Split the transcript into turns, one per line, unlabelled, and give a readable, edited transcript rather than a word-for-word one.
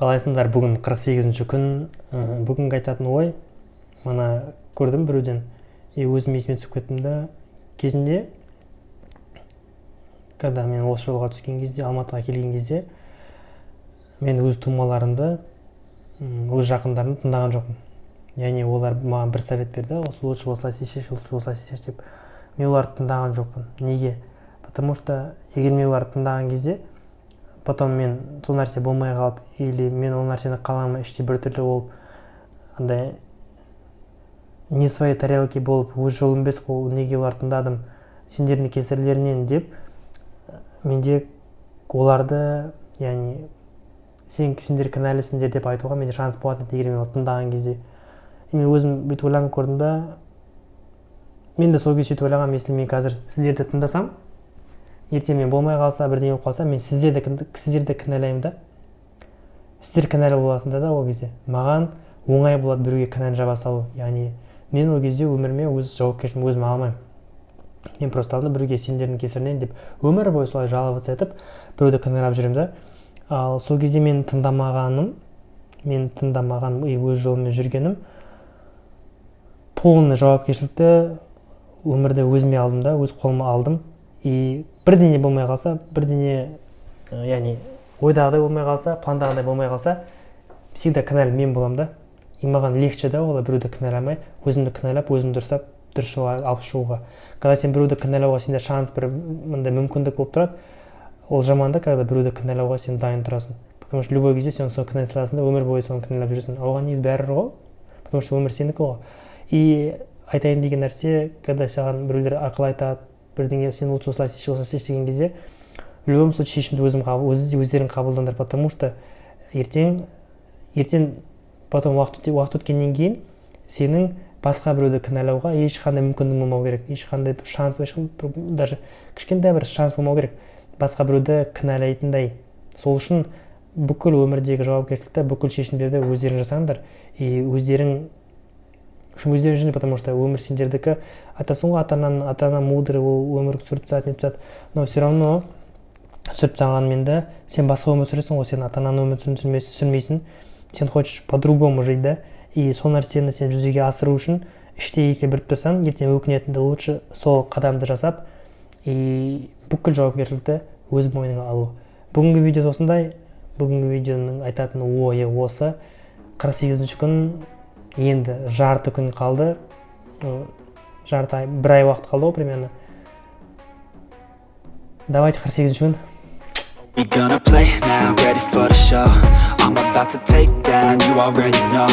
Қалайсыңдар? Бүгін 48-ші күн. Бүгінгі айтатын ой, мана көрдім біреуден, өзім есіме түсіп кеттім да, кезінде, когда мен осы жолға түскен кезде, Алматыға келген кезде, мен өз тумаларымды, өз жақындарымды тыңдаған жоқпын. Яғни олар маған бір совет берді, лучше осылай істеші, лучше осылай істеші деп. Мен оларды тыңдаған жоқпын. Неге? Потому что егер мен оларды тыңдаған кезде, потом мен сол нәрсе болмай қалып, или мен ол нәрсені қаламай іште біртүрлі болып, андай не своей тарелки болып, өз жолым емес қой, неге оларды тыңдадым, сендердің кесірлерінен деп, менде оларды, яғни сендер кінәлісіңдер деп айтуға менде шанс болатын еді, егер мен оларды тыңдаған кезде. Мен өзім бүйтіп ойланып көрдім да, мен де сол кезде сөйтіп ойлағанмын, если мен қазір сіздерді тыңдасам, ертең мен болмай қалса, бірдеңе болып қалса, мен сіздерді кінәлаймын да. Сіздер кінәлі боласыңдар да ол кезде. Маған оңай болады біреуге кінәні жаба салу. Яғни мен ол кезде өміріме өз жауапкершілігімді өзім алмаймын. Мен просто алдым біреуге сендердің кесірінен деп өмір бойы солай жаловаться етіп, біреуді кінәлап жүремін да. Ал сол кезде мен тыңдамаған, өз жолыммен жүргенім, полный жауапкершілікті өмірде өзіме алдым да, өз қолыма алдым. И бірдеңе болмай қалса, яғни ойдағыдай болмай қалса, пландағыдай болмай қалса, всегда кінәлі мен боламын да. И маған легче да олай біреуді кінәламай, өзімді кінәлап, өзімді дұрыстап, дұрыс жолға алып шығуға. Когда сен біреуді кінәлауға сенде шанс бір мындай мүмкіндік болып тұрады, ол жаман да, когда біреуді кінәлауға сен дайын тұрасың. Потому что любой кезде сен соны кінәлай саласың да, өмір бойы соны кінәлап жүресің. Оған негізі бәрі ғой, потому что өмір сенікі ғой. И айтайын деген нәрсе, когда саған біреулер ақыл айтады, бірдеңе сен лучше осылай істеші деген кезде, в любом случае шешімді өздерің қабылдаңдар, потому что ертең потом уақыт өткеннен кейін сенің басқа біреуді кінәлауға ешқандай мүмкіндік болмау керек, ешқандай шанс, даже кішкентай бір шанс болмау керек басқа біреуді кінәлайтындай. Сол үшін бүкіл өмірдегі жауапкершілікті, бүкіл шешімдерді өздерің жасаңдар, и өздерің үшін, потому что өмір сендердікі. Айтасың ғой, ата-ана мудрый, ол өмір сүріп тастады, не тастады, но все равно сүріп тастағанмен де сен басқа өмір сүресің ғой, сен ата-ананың өмірін сүрмейсің, сен хочешь по-другому жить, да, и сол нәрсені сен жүзеге асыру үшін іште екеуі біріп тұрсаң, ертең өкінетінді лучше сол қадамды жасап, и бүкіл жауапкершілікті өз мойныңа алу. Бүгінгі видео осындай, бүгінгі видеоның айтатын ойы осы. 48-ші күн, енді жарты күн қалды, бір ай уақыт қалды ғой примерно. Давайте 48-ші күн.
We gonna play now, ready for the show. I'm about to take down, you already know.